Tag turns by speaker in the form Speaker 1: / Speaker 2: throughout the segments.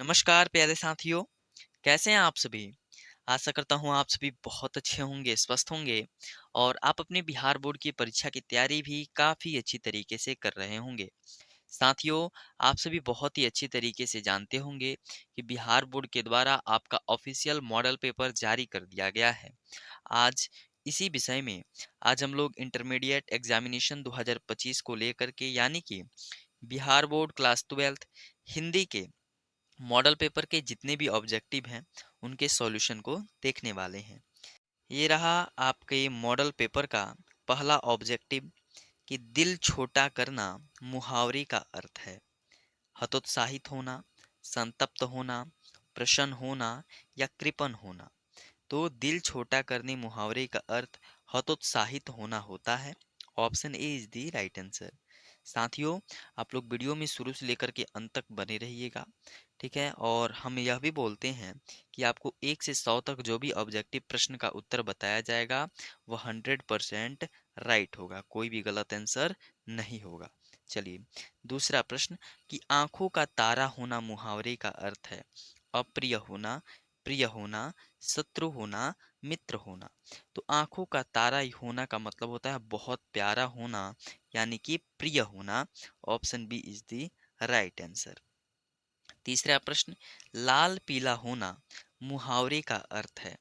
Speaker 1: नमस्कार प्यारे साथियों, कैसे हैं आप सभी? आशा करता हूँ आप सभी बहुत अच्छे होंगे, स्वस्थ होंगे और आप अपने बिहार बोर्ड की परीक्षा की तैयारी भी काफ़ी अच्छी तरीके से कर रहे होंगे। साथियों, आप सभी बहुत ही अच्छी तरीके से जानते होंगे कि बिहार बोर्ड के द्वारा आपका ऑफिशियल मॉडल पेपर जारी कर दिया गया है। आज इसी विषय में आज हम लोग इंटरमीडिएट एग्जामिनेशन 2025 को लेकर के यानी कि Bihar board class 12th Hindi के मॉडल पेपर के जितने भी ऑब्जेक्टिव हैं उनके सॉल्यूशन को देखने वाले हैं। ये रहा आपके मॉडल पेपर का पहला ऑब्जेक्टिव कि दिल छोटा करना मुहावरे का अर्थ है। हतोत्साहित होना, संतप्त होना, प्रसन्न होना या कृपण होना। तो दिल छोटा करने मुहावरे का अर्थ हतोत्साहित होना होता है। Option A is the right answer. साथियों, आप लोग वीडियो में शुरू से लेकर के अंत तक बने रहिएगा, ठीक है। और हम यह भी बोलते हैं कि आपको 1 से 100 तक जो भी ऑब्जेक्टिव प्रश्न का उत्तर बताया जाएगा वह 100% राइट होगा, कोई भी गलत आंसर नहीं होगा। चलिए, दूसरा प्रश्न कि आंखों का तारा होना मुहावरे का अर्थ है अप्रिय होना, प्रिय होना, शत्रु होना, मित्र होना। तो आंखों का तारा ही होना का मतलब होता है बहुत प्यारा होना, यानी कि प्रिय होना। Option B is the right answer. तीसरा प्रश्न, लाल पीला होना मुहावरे का अर्थ है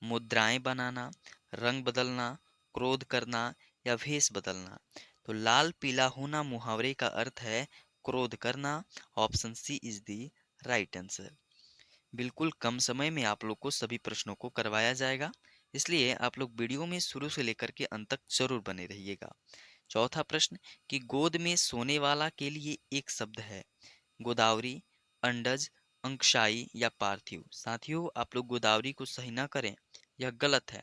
Speaker 1: मुद्राएं बनाना, रंग बदलना, क्रोध करना या भेष बदलना। तो लाल पीला होना मुहावरे का अर्थ है क्रोध करना। Option C is the right answer. बिल्कुल कम समय में आप लोग को सभी प्रश्नों को करवाया जाएगा, इसलिए आप लोग वीडियो में शुरू से लेकर के अंत तक जरूर बने रहिएगा। चौथा प्रश्न कि गोद में सोने वाला के लिए एक शब्द है गोदावरी, अंडज, अंकशाई या पार्थिव। साथियों, आप लोग गोदावरी को सही ना करें, यह गलत है।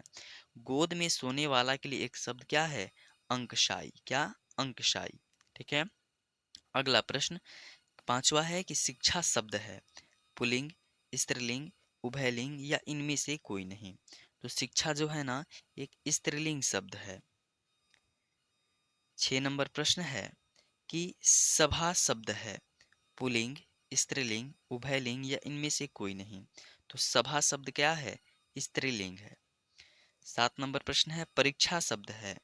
Speaker 1: गोद में सोने वाला के लिए एक शब्द क्या है? अंकशाई। क्या? अंकशाई। ठीक है। अगला प्रश्न पांचवा है कि शिक्षा शब्द है पुल्लिंग, स्त्रीलिंग, उभयलिंग या इनमें से कोई नहीं। तो शिक्षा जो है ना एक स्त्रीलिंग शब्द है। 6 नंबर प्रश्न है कि सभा शब्द है पुल्लिंग, स्त्रीलिंग, उभयलिंग या इनमें से कोई नहीं। तो सभा शब्द क्या है? स्त्रीलिंग है। 7 नंबर प्रश्न है परीक्षा शब्द है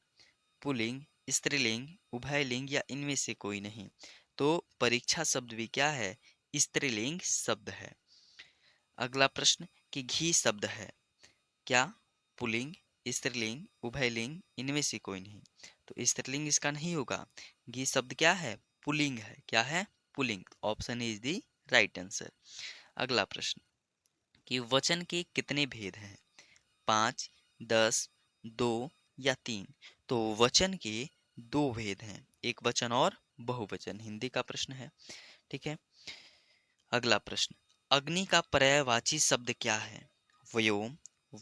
Speaker 1: पुल्लिंग, स्त्रीलिंग, उभयलिंग या इनमें से कोई नहीं। तो परीक्षा शब्द भी क्या है? स्त्रीलिंग शब्द है। अगला प्रश्न कि घी शब्द है क्या? पुल्लिंग, स्त्रीलिंग, उभयलिंग, इनमें से कोई नहीं। तो स्त्रीलिंग इसका नहीं होगा। घी शब्द क्या है? पुल्लिंग है। क्या है? Pulling. Option is the right answer. अगला प्रश्न कि वचन के कितने भेद हैं? 5, 10, 2 या 3। तो वचन के दो भेद हैं, एक वचन और बहुवचन। हिंदी का प्रश्न है, ठीक है। अगला प्रश्न अग्नि का पर्यायवाची शब्द क्या है? व्योम,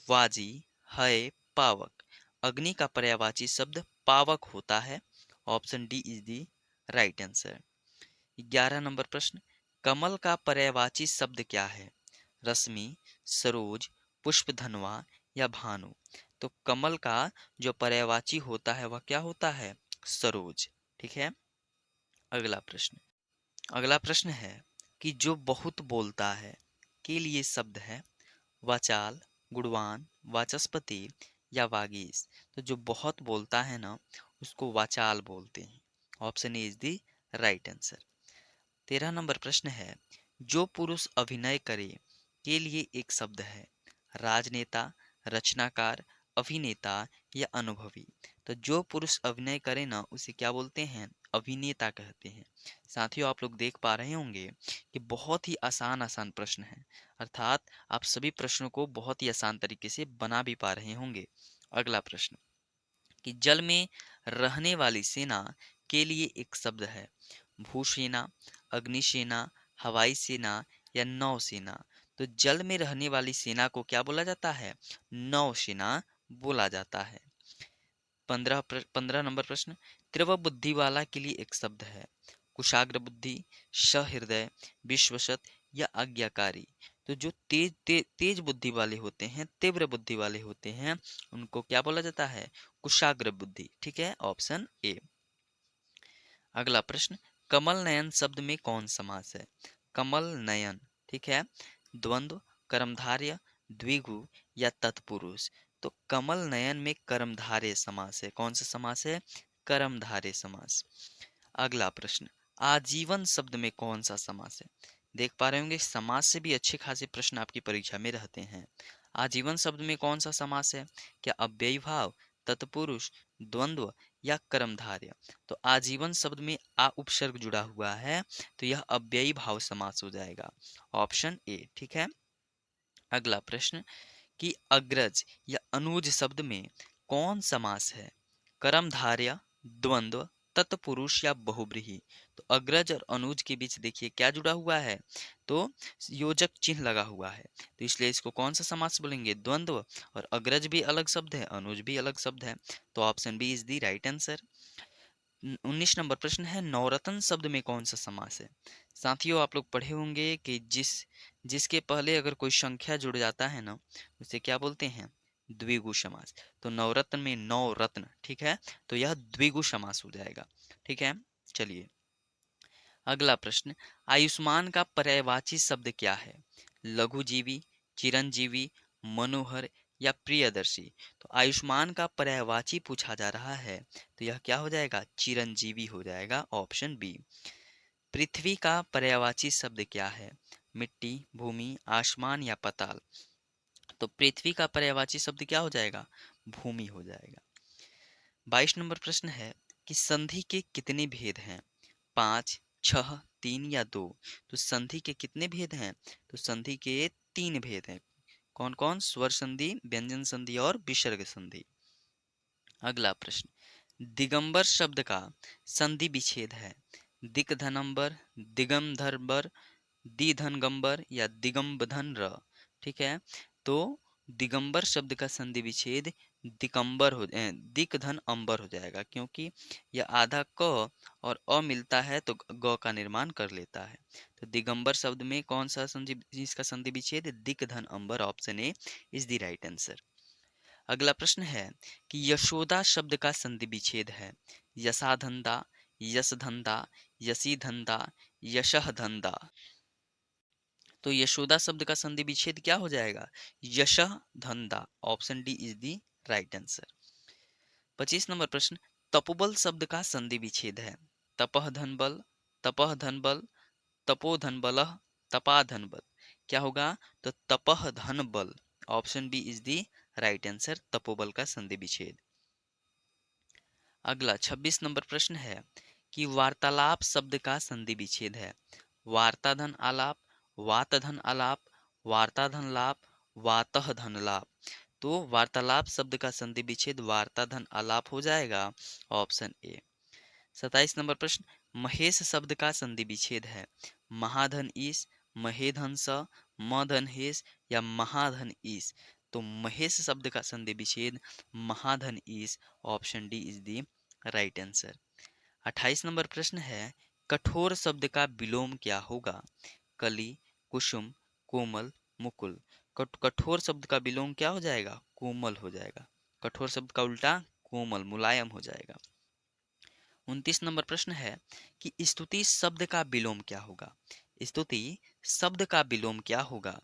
Speaker 1: वाजी, हय, पावक। अग्नि का पर्यायवाची शब्द पावक होता है। Option D is the right answer. 11 number प्रश्न कमल का पर्यायवाची शब्द क्या है? रश्मि, सरोज, पुष्पधनवा या भानु। तो कमल का जो पर्यायवाची होता है वह क्या होता है? सरोज। ठीक है। अगला प्रश्न अगला प्रश्न है कि जो बहुत बोलता है के लिए शब्द है वाचाल, गुणवान, वाचस्पति या वागीश। तो जो बहुत बोलता है ना उसको वाचाल बोलते हैं। Option is the right answer. 13 number प्रश्न है जो पुरुष अभिनय करे के लिए एक शब्द है राजनेता, रचनाकार, अभिनेता या अनुभवी। तो जो पुरुष अभिनय करे ना उसे क्या बोलते हैं? अभिनेता कहते हैं। साथियों, आप लोग देख पा रहे होंगे कि बहुत ही आसान आसान प्रश्न हैं, अर्थात आप सभी प्रश्नों को बहुत ही आसान तरीके से बना भी पा रहे होंगे। अगला प्रश्न कि जल में रहने वाली सेना के लिए एक शब्द है भूसेना, अग्निसेना, हवाई सेना या नौसेना। तो जल में रहने वाली सेना को क्या बोला जाता है? नौसेना बोला जाता है। 15 नंबर प्रश्न तीव्र बुद्धि वाला के लिए एक शब्द है कुशाग्र बुद्धि, सहृदय, विश्वसत या आज्ञाकारी। तो जो तेज बुद्धि वाले होते हैं, तीव्र बुद्धि वाले होते हैं, उनको क्या बोला जाता है? कुशाग्र बुद्धि। ठीक है। ऑप्शन ए। अगला प्रश्न कमल नयन शब्द में कौन समास है? कमल नयन, ठीक है, द्वंद्व, कर्मधारय, द्विगु या तत्पुरुष। तो कमल नयन में कर्मधारय समास है। कौन सा समास है? कर्मधारय समास। अगला प्रश्न, आजीवन शब्द में कौन सा समास है? देख पा रहे होंगे समास से भी अच्छे खासे प्रश्न आपकी परीक्षा में रहते हैं। आजीवन शब्द में कौन सा समास है? क्या अव्ययी भाव, तत्पुरुष, द्वंद्व या कर्मधारय? तो आजीवन शब्द में आ उपसर्ग जुड़ा हुआ है, तो यह अव्ययी भाव समास हो जाएगा, ऑप्शन ए। ठीक है, अगला प्रश्न कि अग्रज या अनुज शब्द में कौन समास है? कर्मधारय, द्वंद्व, तत्पुरुष या बहुब्रीहि? तो अग्रज और अनुज के बीच देखिए क्या जुड़ा हुआ है, तो योजक चिन्ह लगा हुआ है, तो इसलिए इसको कौन सा समास बोलेंगे? द्वंद्व। और अग्रज भी अलग शब्द है, अनुज भी अलग शब्द है, तो option B is the right answer. 19 नंबर प्रश्न है, नवरत्न शब्द में कौन सा समास है? साथियों, आप लोग पढ़े होंगे कि जिसके पहले अगर कोई संख्या जुड़ जाता है ना, उसे क्या बोलते हैं? द्विगु समास। तो नवरत्न में नवरत्न, ठीक है, तो यह द्विगु समास हो जाएगा। ठीक है, चलिए अगला प्रश्न, आयुष्मान का पर्यायवाची शब्द क्या है? लघुजीवी, चिरंजीवी, मनोहर या प्रियदर्शी? तो आयुष्मान का पर्यायवाची पूछा जा रहा है, तो यह क्या हो जाएगा? चिरंजीवी हो जाएगा, ऑप्शन बी। पृथ्वी का पर्यायवाची शब्द क्या है? मिट्टी, भूमि, आसमान या पाताल? तो पृथ्वी का पर्यायवाची शब्द क्या हो जाएगा? भूमि हो जाएगा। 22 नंबर प्रश्न है कि संधि के कितने भेद हैं? 5, 6, 3 या 2? तो संधि के कितने भेद हैं? तो संधि के 3 भेद हैं। कौन कौन? स्वर संधि, व्यंजन संधि और विसर्ग संधि। अगला प्रश्न, दिगंबर शब्द का संधि विच्छेद है? दिकधनंबर, दिगंधरबर, दिधनगंबर या दिगंबधन र? ठीक है, तो दिगंबर शब्द का संधि विच्छेद दिकंबर हो दिक धन अंबर हो जाएगा, क्योंकि यह आधा क और अ मिलता है तो ग का निर्माण कर लेता है। तो दिगंबर शब्द में कौन सा संधि, इसका संधि विच्छेद दिक धन अंबर, option A is the right answer. अगला प्रश्न है कि यशोदा शब्द का संधि विच्छेद है? यशाधंदा, यशधंदा, यशीधंदा, यशहधंदा? तो यशोदा शब्द का संधि विच्छेद क्या हो जाएगा? यशः धंधा, option D is the right answer. 25 number प्रश्न, तपोबल शब्द का संधि विच्छेद है? तपह धन बल, तपह धन बल, तपो धन बल, तपा धन बल? क्या होगा? तो तपह धन बल, option B is the right answer, तपोबल का संधि विच्छेद। अगला 26 नंबर प्रश्न है कि वार्तालाप शब्द का संधि विच्छेद है? वार्ताधन आलाप, वातधन आलाप, वार्ताधन लाप, वातः धन लाप? तो वार्तालाप शब्द का संधि विच्छेद वार्ताधन आलाप हो जाएगा, ऑप्शन ए। 27 नंबर प्रश्न, महेश शब्द का संधि विच्छेद है? महाधन ईश, महेधन स, मधन हेश या महाधन ईश? तो महेश शब्द का संधि विच्छेद महाधन ईश, option D is the right answer. 28 number प्रश्न है, कठोर शब्द का विलोम क्या होगा? कली, कुसुम, कोमल, मुकुल? कठोर शब्द का विलोम क्या हो जाएगा? कोमल हो जाएगा। कठोर शब्द का उल्टा कोमल, मुलायम हो जाएगा। 29 नंबर प्रश्न है कि स्तुति शब्द का विलोम क्या होगा? स्तुति शब्द का विलोम क्या होगा?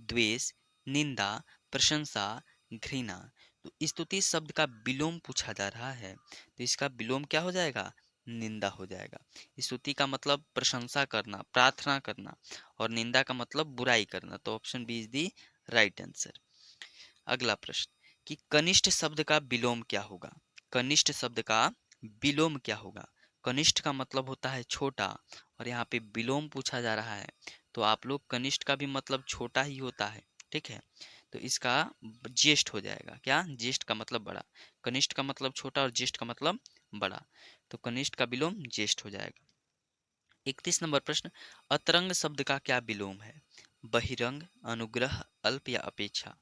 Speaker 1: द्वेष, निंदा, प्रशंसा, घृणा? तो स्तुति शब्द का विलोम पूछा जा रहा है, तो इसका विलोम क्या हो जाएगा? निंदा हो जाएगा। स्तुति का मतलब प्रशंसा करना, प्रार्थना करना, और निंदा का मतलब बुराई करना, तो option B is the right answer. अगला प्रश्न कि कनिष्ठ शब्द का विलोम क्या होगा? कनिष्ठ शब्द का विलोम क्या होगा? कनिष्ठ का मतलब होता है छोटा, और यहाँ पे विलोम पूछा जा रहा है, तो आप लोग कनिष्ठ का भी मतलब छोटा ही होता है, ठीक है, तो इसका ज्येष्ठ हो जाएगा। क्या? ज्येष्ठ का मतलब बड़ा, कनिष्ठ का मतलब छोटा और ज्येष्ठ का मतलब बड़ा, तो कनिष्ठ का विलोम ज्येष्ठ हो जाएगा। 31 नंबर प्रश्न, अतरंग शब्द का क्या विलोम है? बहिरंग, अनुग्रह, अल्प या अपेक्षा?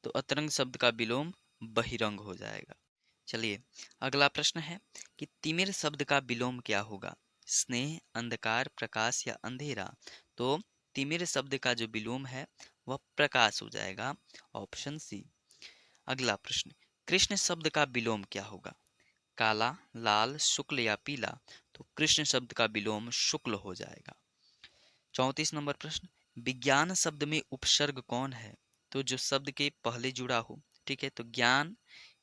Speaker 1: तो अतरंग शब्द का विलोम बहिरंग हो जाएगा। चलिए अगला प्रश्न है कि तिमिर शब्द का विलोम क्या होगा? स्नेह, अंधकार, प्रकाश या अंधेरा? तो तिमिर शब्द का जो विलोम है वह प्रकाश हो जाएगा, ऑप्शन सी। अगला प्रश्न, कृष्ण शब्द का विलोम क्या होगा? काला, लाल, शुक्ल या पीला? तो कृष्ण शब्द का विलोम शुक्ल हो जाएगा। 34 नंबर प्रश्न, विज्ञान शब्द में उपसर्ग कौन है? तो जो शब्द के पहले जुड़ा हो, ठीक है, तो ज्ञान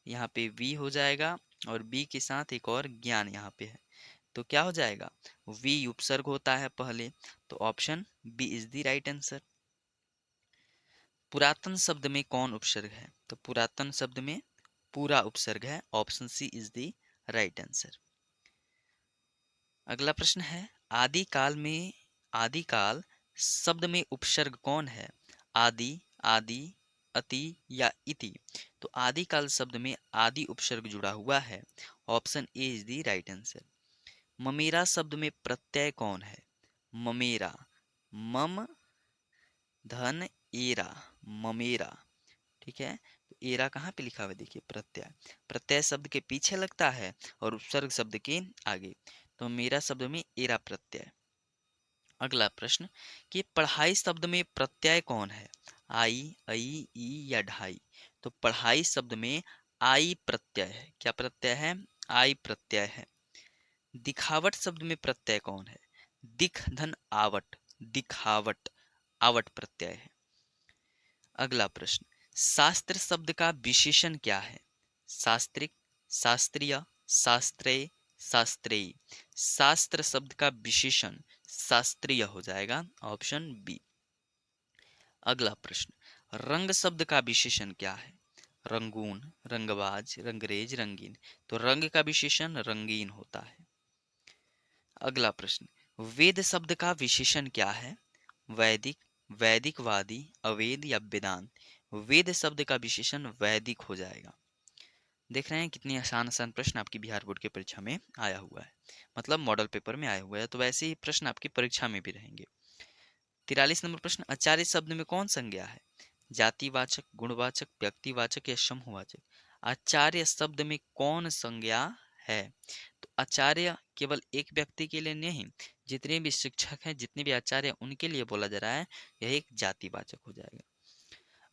Speaker 1: यहाँ पे वी हो जाएगा और बी के साथ एक और ज्ञान यहाँ पे है, तो क्या हो जाएगा? वी उपसर्ग होता है पहले, तो option B is the right answer. पुरातन शब्द में कौन उपसर्ग है? तो पुरातन शब्द में पूरा उपसर्ग है, option C is the right answer. अगला प्रश्न है, आदिकाल में, आदिकाल शब्द में उपसर्ग कौन है? आदि, आदि, अति या इति? तो आदिकाल शब्द में आदि उपसर्ग जुड़ा हुआ है, option A is the right answer. ममेरा शब्द में प्रत्यय कौन है? ममेरा, मम धन एरा, ममेरा, ठीक है, तो एरा कहाँ पे लिखा हुआ है? देखिए प्रत्यय, प्रत्यय शब्द के पीछे लगता है और उपसर्ग शब्द के आगे, तो मेरा शब्द में एरा प्रत्यय। अगला प्रश्न कि पढ़ाई शब्द में प्रत्यय कौन है? आई, अई, ई या ढाई? तो पढ़ाई शब्द में आई प्रत्यय है। क्या प्रत्यय है? आई प्रत्यय है। दिखावट शब्द में प्रत्यय कौन है? दिख धन आवट, दिखावट, आवट प्रत्यय है। अगला प्रश्न, शास्त्र शब्द का विशेषण क्या है? शास्त्रिक, शास्त्रीय, शास्त्रेय, शास्त्रेयी? शास्त्र शब्द का विशेषण शास्त्रीय हो जाएगा, ऑप्शन बी। अगला प्रश्न, रंग शब्द का विशेषण क्या है? रंगून, रंगबाज, रंगरेज, रंगीन? तो रंग का विशेषण रंगीन होता है। अगला प्रश्न, वेद शब्द का विशेषण क्या है? वैदिक, वैदिकवादी, अवेद या वेदांत? वेद शब्द का विशेषण वैदिक हो जाएगा। देख रहे हैं कितनी आसान आसान प्रश्न आपकी बिहार बोर्ड की परीक्षा में आया हुआ है, मतलब मॉडल पेपर में आया हुआ है, तो वैसे ही प्रश्न आपकी परीक्षा में भी रहेंगे। 43 नंबर प्रश्न, आचार्य शब्द में कौन संज्ञा है? जातिवाचक, गुणवाचक, व्यक्तिवाचक या समूहवाचक? आचार्य शब्द में कौन संज्ञा है? तो आचार्य केवल एक व्यक्ति के लिए नहीं, जितने भी शिक्षक हैं, जितने भी आचार्य हैं, उनके लिए बोला जा रहा है, यह एक जातिवाचक हो जाएगा।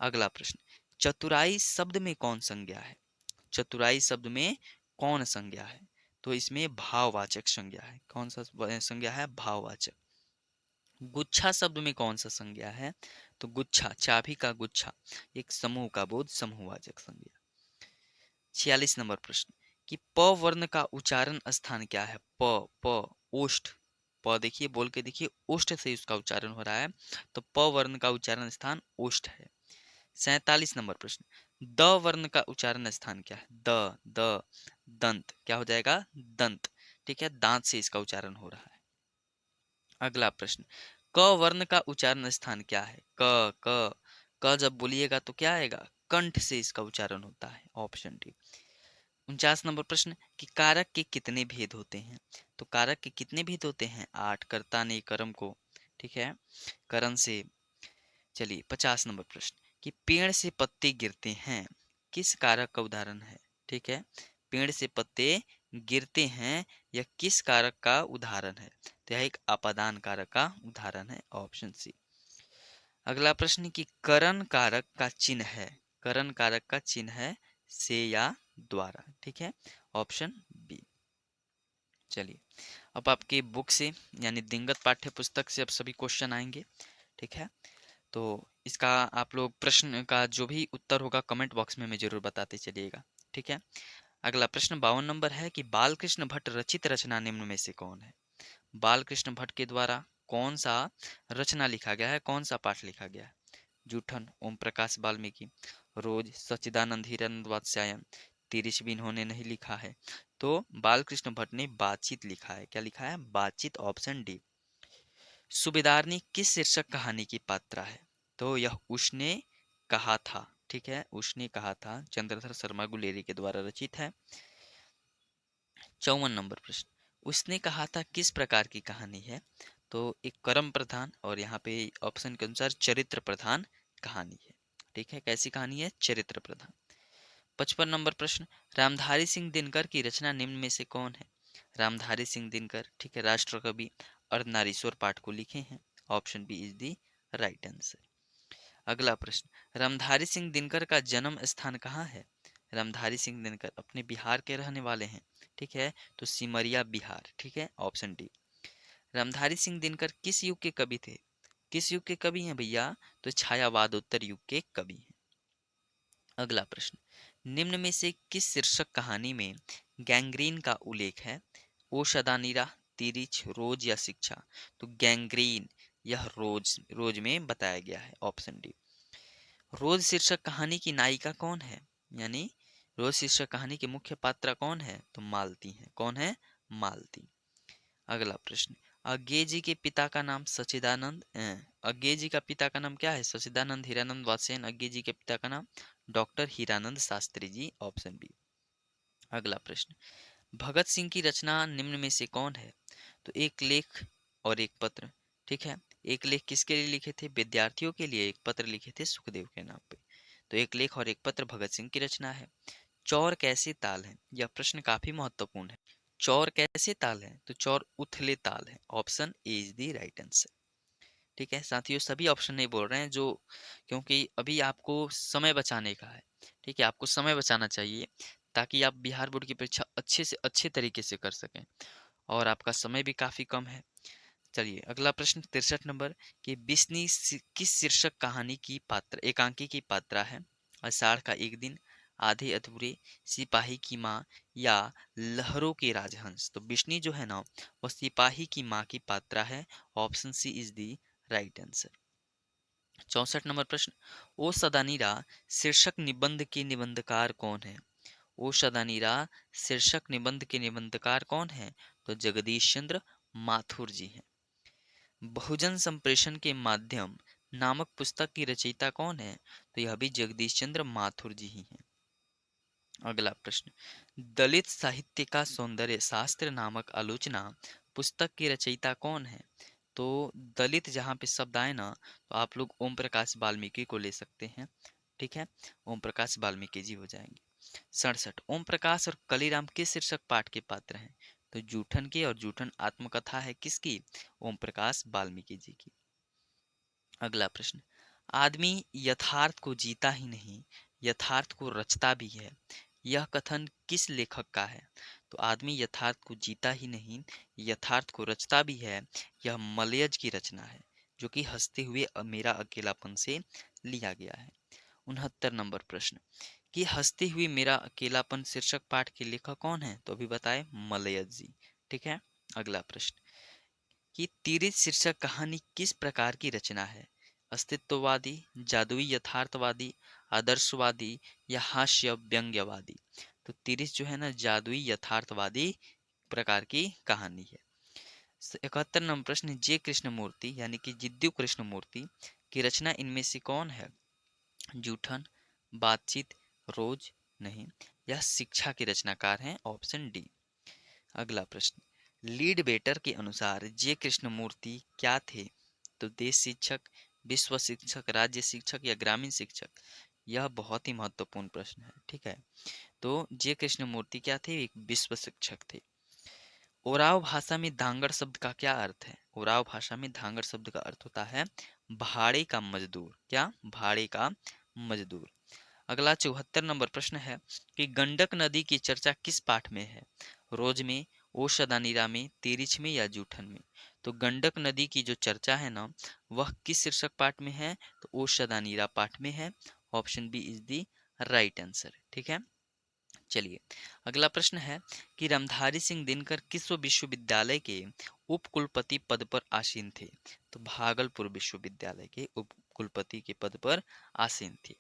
Speaker 1: अगला प्रश्न, चतुराई शब्द में कौन संज्ञा है? चतुराई शब्द में कौन संज्ञा है? तो इसमें भाववाचक संज्ञा है। कौन सा संज्ञा है? भाववाचक। गुच्छा शब्द में कौन सा संज्ञा है? तो गुच्छा, चाबी का गुच्छा, एक समूह का बोध, समूहवाचक संज्ञा। 46 नंबर प्रश्न कि प वर्ण का उच्चारण स्थान क्या है? प, प, ओष्ठ, प देखिए, बोल के देखिए, ओष्ठ से उसका उच्चारण हो रहा है, तो प वर्ण का उच्चारण स्थान ओष्ठ है। 47 नंबर प्रश्न, द वर्ण का उच्चारण स्थान क्या है? द, द, दंत, क्या हो जाएगा? दंत, ठीक है, दांत से इसका उच्चारण हो रहा है। अगला प्रश्न, क वर्ण का उच्चारण स्थान क्या है? क, क, क जब बोलिएगा तो क्या आएगा? कंठ से इसका उच्चारण होता है, ऑप्शन डी। 49 नंबर प्रश्न कि कारक के कितने भेद होते हैं? तो कारक के कितने भेद होते हैं? 8, कर्ता ने कर्म को, ठीक है, करण से। चलिए 50 नंबर प्रश्न कि पेड़ से पत्ते गिरते हैं, किस कारक का उदाहरण है? ठीक है, पेड़ से पत्ते गिरते हैं यह किस कारक का उदाहरण है? तो यह एक अपादान कारक का उदाहरण है, ऑप्शन सी। अगला प्रश्न कि करण कारक का चिन्ह है, करण कारक का चिन्ह है से या द्वारा, ठीक है, ऑप्शन बी। चलिए अब आपके बुक से यानी दिनगत पाठ्य पुस्तक से अब सभी क्वेश्चन आएंगे, ठीक है, तो इसका आप लोग प्रश्न का जो भी उत्तर होगा कमेंट बॉक्स में हमें जरूर बताते चलिएगा, ठीक है। अगला प्रश्न 52 नंबर है कि बालकृष्ण भट्ट रचित रचना निम्न में से कौन है? बालकृष्ण भट्ट के द्वारा कौन सा रचना लिखा गया है, कौन सा पाठ लिखा गया है? जूठन, ओम प्रकाश वाल्मीकि, रोज, सच्चिदानंद हिरानंद वात्स्यायन, तिरिछभी इन्होंने नहीं लिखा है। तो बालकृष्ण भट्ट ने बातचीत लिखा है। क्या लिखा है? बातचीत, ऑप्शन डी। सूबेदारनी किस शीर्षक कहानी की पात्रा है? तो यह उसने कहा था, ठीक है, उसने कहा था, चंद्रधर शर्मा गुलेरी के द्वारा रचित है। 54 नंबर प्रश्न, उसने कहा था किस प्रकार की कहानी है? तो एक कर्म प्रधान और यहाँ पे ऑप्शन के अनुसार चरित्र प्रधान कहानी है, ठीक है, कैसी कहानी है? चरित्र प्रधान। 55 नंबर प्रश्न, रामधारी सिंह दिनकर की रचना निम्न में से कौन है? रामधारी सिंह दिनकर, ठीक है, राष्ट्र कवि अर्धनारीश्वर पाठ को लिखे हैं, option B is the right answer. अगला प्रश्न, रामधारी सिंह दिनकर का जन्म स्थान कहाँ है? रामधारी सिंह दिनकर अपने बिहार के रहने वाले हैं, ठीक है, तो सिमरिया बिहार, ठीक है, ऑप्शन डी। रामधारी सिंह दिनकर किस युग के कवि थे? किस युग के कवि हैं भैया? तो छायावादोत्तर युग के कवि हैं। अगला प्रश्न, निम्न में से किस शीर्षक कहानी में गैंग्रीन का उल्लेख है? ओशदानिरा, तिरिच, रोज या शिक्षा? तो गैंग्रीन यह रोज रोज में बताया गया है, ऑप्शन डी। रोज शीर्षक कहानी की नायिका कौन है? यानी रोज शीर्षक कहानी के मुख्य पात्र कौन है? तो मालती है। कौन है? मालती। अगला प्रश्न, अज्ञे जी के पिता का नाम सच्चिदानंद अज्ञे जी का पिता का नाम क्या है? सच्चिदानंद हीरानंद वात्स्ययन। अज्ञे जी के पिता का नाम doctor Hiranand Shastri ji, option B. अगला प्रश्न, भगत सिंह की रचना निम्न में से कौन है? तो एक लेख और एक पत्र। ठीक है, एक लेख किसके लिए लिखे थे? विद्यार्थियों के लिए। एक पत्र लिखे थे सुखदेव के नाम पे। तो एक लेख और एक पत्र भगत सिंह की रचना है। चौर कैसे ताल है? यह प्रश्न काफी महत्वपूर्ण है। चौर कैसे ताल है? तो चौर उथले ताल है, option A is the right answer. ठीक है साथियों, सभी ऑप्शन नहीं बोल रहे हैं जो, क्योंकि अभी आपको समय बचाने का है। ठीक है, आपको समय बचाना चाहिए ताकि आप बिहार बोर्ड की परीक्षा अच्छे से अच्छे तरीके से कर सकें, और आपका समय भी काफी कम है। चलिए अगला प्रश्न 63 नंबर, कि बिस्नी किस शीर्षक कहानी की पात्र एकांकी की पात्रा है? आषाढ़ का एक दिन, आधे अधूरे, सिपाही की माँ, या लहरों के राजहंस? तो बिस्नी जो है ना, वो सिपाही की माँ की पात्रा है, option C is the right answer. 64 नंबर प्रश्न, ओ सदानीरा शीर्षक निबंध के निबंधकार कौन है? ओ सदानीरा शीर्षक निबंध के निबंधकार कौन है? तो जगदीश चंद्र माथुर जी हैं। बहुजन संप्रेषण के माध्यम नामक पुस्तक की रचयिता कौन है? तो यह भी जगदीश चंद्र माथुर जी ही हैं। अगला प्रश्न, दलित साहित्य का सौंदर्य शास्त्र नामक आलोचना पुस्तक की रचयिता कौन है? तो दलित जहाँ पे शब्द आए ना, तो आप लोग ओम प्रकाश वाल्मीकि को ले सकते हैं। ठीक है, ओम प्रकाश वाल्मीकि जी हो जाएंगे। 67, ओम प्रकाश और कलीराम किस शीर्षक पाठ के पात्र हैं? तो जूठन की, और जूठन आत्मकथा है किसकी? ओम प्रकाश वाल्मीकि जी की। अगला प्रश्न, आदमी यथार्थ को जीता ही नहीं, यथार्थ को रचता भी है, यह कथन किस लेखक का है? तो आदमी यथार्थ को जीता ही नहीं, यथार्थ को रचता भी है, यह मलयज की रचना है, जो कि हंसते हुए मेरा अकेलापन से लिया गया है। 69 नंबर प्रश्न, कि हंसते हुए मेरा अकेलापन शीर्षक पाठ के लेखक कौन है? तो अभी बताए, मलयज जी। ठीक है, अगला प्रश्न, कि तीरिथ शीर्षक कहानी किस प्रकार की रचना है? अस्तित्ववादी, जादुई यथार्थवादी, आदर्शवादी, या हास्य व्यंग्यवादी? तो तीरिथ जो है ना, जादुई यथार्थवादी प्रकार की कहानी है। 71 नंबर प्रश्न, जे कृष्णमूर्ति यानी कि जिद्दू कृष्णमूर्ति की रचना इनमें से कौन है? जूठन, बातचीत, रोज नहीं, यह शिक्षा के रचनाकार हैं, ऑप्शन डी। अगला प्रश्न, लीड बेटर के अनुसार जे कृष्णमूर्ति क्या थे? तो देश शिक्षक, विश्व शिक्षक, राज्य शिक्षक, या ग्रामीण शिक्षक? यह बहुत ही महत्वपूर्ण प्रश्न है। ठीक है, तो जे कृष्णमूर्ति क्या थे? एक विश्व शिक्षक थे। ओराव भाषा में धांगड़ शब्द का क्या अर्थ है? ओराव भाषा में धांगड़ शब्द का अर्थ होता है भाड़े का मजदूर। क्या? भाड़े का मजदूर। अगला 74 नंबर प्रश्न है कि गंडक नदी की चर्चा किस पाठ में है? रोज में, ओशदानीरा में, तिरिच में, या जूठन में? तो गंडक नदी की जो चर्चा है ना, वह किस शीर्षक पाठ में है? तो ओशदानीरा पाठ में है, option B is the right answer. ठीक है, चलिए अगला प्रश्न है कि रामधारी सिंह दिनकर किस विश्वविद्यालय के उप कुलपति पद पर आसीन थे? तो भागलपुर विश्वविद्यालय के उप कुलपति के पद पर आसीन थे।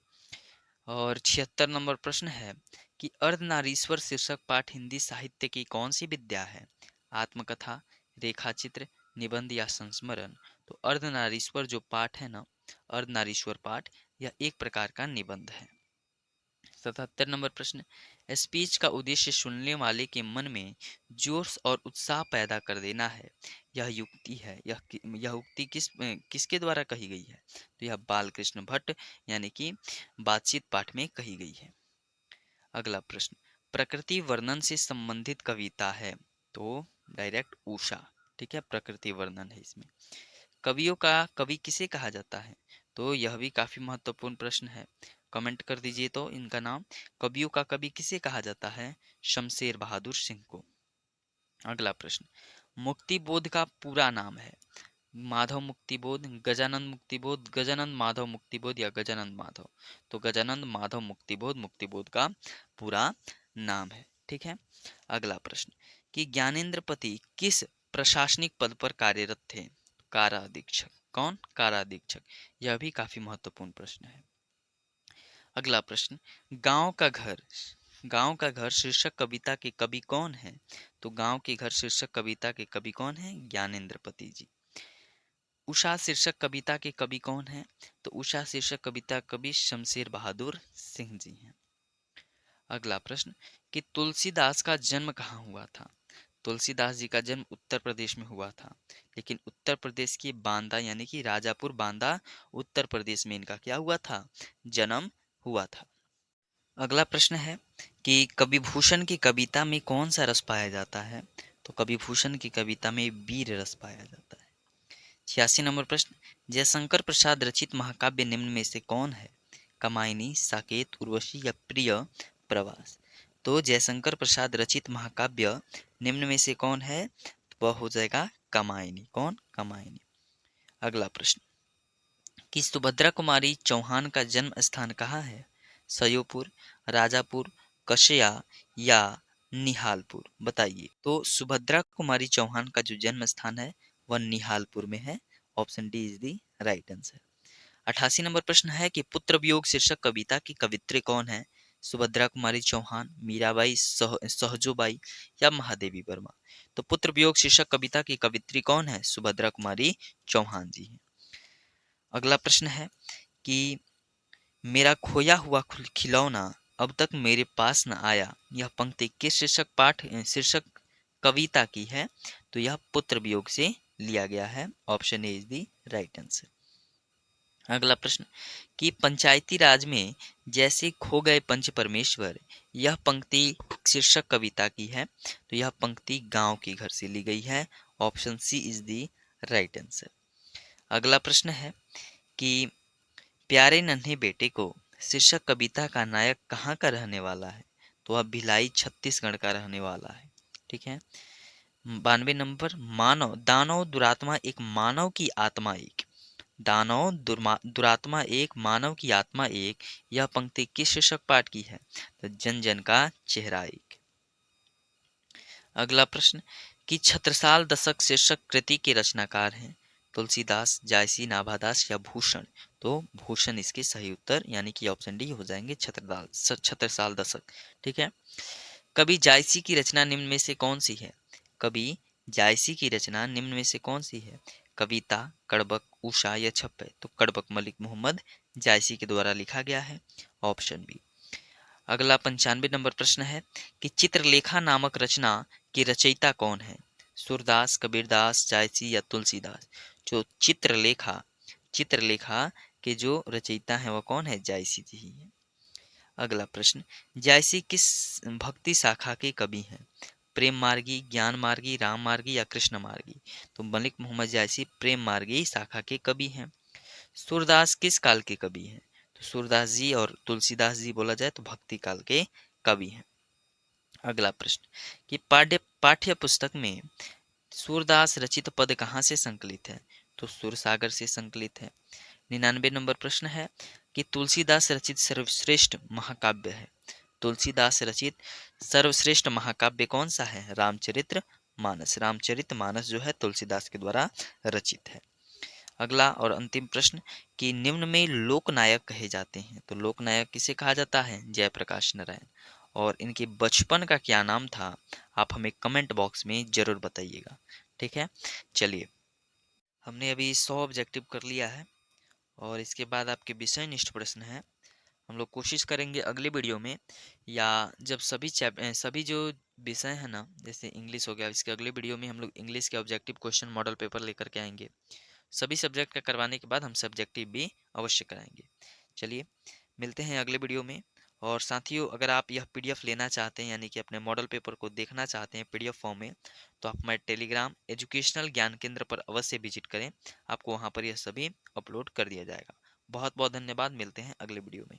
Speaker 1: और 76 नंबर प्रश्न है कि अर्धनारीश्वर शीर्षक पाठ हिंदी साहित्य की कौन सी विद्या है? आत्मकथा, रेखाचित्र, निबंध, या संस्मरण? तो अर्धनारीश्वर जो पाठ है ना, अर्धनारीश्वर पाठ, यह एक प्रकार का निबंध है। 77 नंबर प्रश्न, स्पीच का उद्देश्य सुनने वाले के मन में जोश और उत्साह पैदा कर देना है, यह युक्ति है, यह उक्ति किसके द्वारा कही गई है? तो यह बालकृष्ण भट्ट यानी कि बातचीत पाठ में कही गई है। अगला प्रश्न, प्रकृति वर्णन से संबंधित कविता है? तो डायरेक्ट उषा। ठीक है, प्रकृति वर्णन है इसमें। कवियों का कवि किसे कहा जाता है? तो यह भी काफी महत्वपूर्ण प्रश्न है, कमेंट कर दीजिए तो इनका नाम। कवियों का कवि किसे कहा जाता है? शमशेर बहादुर सिंह को। अगला प्रश्न, मुक्ति बोध का पूरा नाम है? माधव मुक्तिबोध, गजानंद मुक्तिबोध, गजानंद माधव मुक्तिबोध या गजानंद माधव? तो गजानंद माधव मुक्तिबोध मुक्तिबोध का पूरा नाम है। ठीक है। अगला प्रश्न कि ज्ञानेंद्रपति किस प्रशासनिक पद पर कार्यरत थे? काराधीक्षक। कौन? काराधीक्षक। यह भी काफी महत्वपूर्ण प्रश्न है। अगला प्रश्न, गांव का घर, गांव का घर शीर्षक कविता के कवि कौन है? तो गांव के घर शीर्षक कविता के कवि कौन है? ज्ञानेंद्रपति जी। उषा शीर्षक कविता के कवि कौन है? तो उषा शीर्षक कविता कवि शमशेर बहादुर सिंह जी हैं। अगला प्रश्न कि तुलसीदास का जन्म कहाँ हुआ था? तुलसीदास जी का जन्म उत्तर प्रदेश में हुआ था, लेकिन उत्तर प्रदेश के बांदा यानी कि राजापुर बांदा उत्तर प्रदेश में इनका क्या हुआ था? जन्म हुआ था। अगला प्रश्न है कि कविभूषण की कविता में कौन सा रस पाया जाता है? तो कविभूषण की कविता में वीर रस पाया जाता है। 86 नंबर प्रश्न, जयशंकर प्रसाद रचित महाकाव्य निम्न में से कौन है? कमायनी, साकेत, उर्वशी या प्रिय प्रवास? तो जयशंकर प्रसाद रचित महाकाव्य निम्न में से कौन है? तो वह हो जाएगा कमायनी। कौन? कमायनी। अगला प्रश्न कि सुभद्रा कुमारी चौहान का जन्म स्थान कहाँ है? सयोपुर, राजापुर, कशया या निहालपुर? बताइए। तो सुभद्रा कुमारी चौहान का जो जन्म स्थान है वह निहालपुर में है। Option D is the right answer. 88 number प्रश्न है कि पुत्र वियोग शीर्षक कविता की कवित्री कौन है? सुभद्रा कुमारी चौहान, मीराबाई, सहजोबाई या महादेवी वर्मा? तो पुत्र वियोग शीर्षक कविता की कवित्री कौन है? सुभद्रा कुमारी चौहान जी हैं। अगला प्रश्न है कि मेरा खोया हुआ खिलौना अब तक मेरे पास न आया, यह पंक्ति किस शीर्षक कविता की है? तो यह पुत्र वियोग से लिया गया है। Option A is the right answer. अगला प्रश्न कि पंचायती राज में जैसे खो गए पंच परमेश्वर, यह पंक्ति शीर्षक कविता की है। तो यह पंक्ति गांव के घर से ली गई है। Option C is the right answer. अगला प्रश्न है कि प्यारे नन्हे बेटे को शीर्षक कविता का नायक कहाँ का रहने वाला है? तो वह भिलाई छत्तीसगढ़ का रहने वाला है। ठीक है। 92 नंबर, मानव दानव दुरात्मा एक मानव की आत्मा एक, दानव दुरात्मा एक मानव की आत्मा एक, यह पंक्ति किस शीर्षक पाठ की है? तो जन जन का चेहरा एक। अगला प्रश्न कि छत्रसाल दशक शीर्षक कृति के रचनाकार हैं? तुलसीदास, जायसी, नाभादास या भूषण? तो भूषण इसके सही उत्तर यानी कि ऑप्शन डी हो जाएंगे छत्रसाल दशक। ठीक है। कवि जायसी की रचना निम्न में से कौन सी है? कवि जायसी की रचना निम्न में से कौन सी है? कविता, कड़बक, उषा या छप्पय? तो कड़बक मलिक मोहम्मद जायसी के द्वारा लिखा गया है। Option B. अगला 95 नंबर प्रश्न है कि चित्रलेखा नामक रचना की रचयिता कौन है? सूरदास, कबीरदास, जायसी या तुलसीदास? जो चित्रलेखा के जो रचयिता है वह कौन है? जायसी जी ही है। अगला प्रश्न, जायसी किस भक्ति शाखा के कवि हैं? प्रेम मार्गी, ज्ञान मार्गी, राम मार्गी या कृष्ण मार्गी? तो मलिक मोहम्मद जायसी प्रेम मार्गी शाखा के कवि हैं। सूरदास किस काल के कवि हैं? तो सूरदास जी और तुलसीदास जी बोला जाए तो भक्ति काल के कवि हैं। अगला प्रश्न कि पाठ्य पुस्तक में सूरदास रचित पद कहाँ से संकलित है? तो सुरसागर से संकलित है। 99 नंबर प्रश्न है कि तुलसीदास रचित सर्वश्रेष्ठ महाकाव्य है? तुलसीदास रचित सर्वश्रेष्ठ महाकाव्य कौन सा है? रामचरित मानस। रामचरित मानस जो है तुलसीदास के द्वारा रचित है। अगला और अंतिम प्रश्न कि निम्न में लोकनायक कहे जाते हैं? तो लोकनायक किसे कहा जाता है? जयप्रकाश नारायण। और इनके बचपन का क्या नाम था? आप हमें कमेंट बॉक्स में जरूर बताइएगा। ठीक है। चलिए, हमने अभी 100 ऑब्जेक्टिव कर लिया है और इसके बाद आपके विषयनिष्ठ प्रश्न है। हम लोग कोशिश करेंगे अगले वीडियो में या जब सभी जो विषय है ना, जैसे इंग्लिश हो गया, इसके अगले वीडियो में हम लोग इंग्लिश के ऑब्जेक्टिव क्वेश्चन मॉडल पेपर लेकर के आएंगे। सभी सब्जेक्ट का करवाने के बाद हम सब्जेक्टिव भी अवश्य कराएंगे। चलिए, मिलते हैं अगले वीडियो में। और साथियों, अगर आप यह पीडीएफ लेना चाहते हैं यानी कि अपने मॉडल पेपर को देखना चाहते हैं पीडीएफ फॉर्म में, तो आप हमारे टेलीग्राम एजुकेशनल ज्ञान केंद्र पर अवश्य विजिट करें। आपको वहाँ पर यह सभी अपलोड कर दिया जाएगा। बहुत बहुत धन्यवाद। मिलते हैं अगले वीडियो में।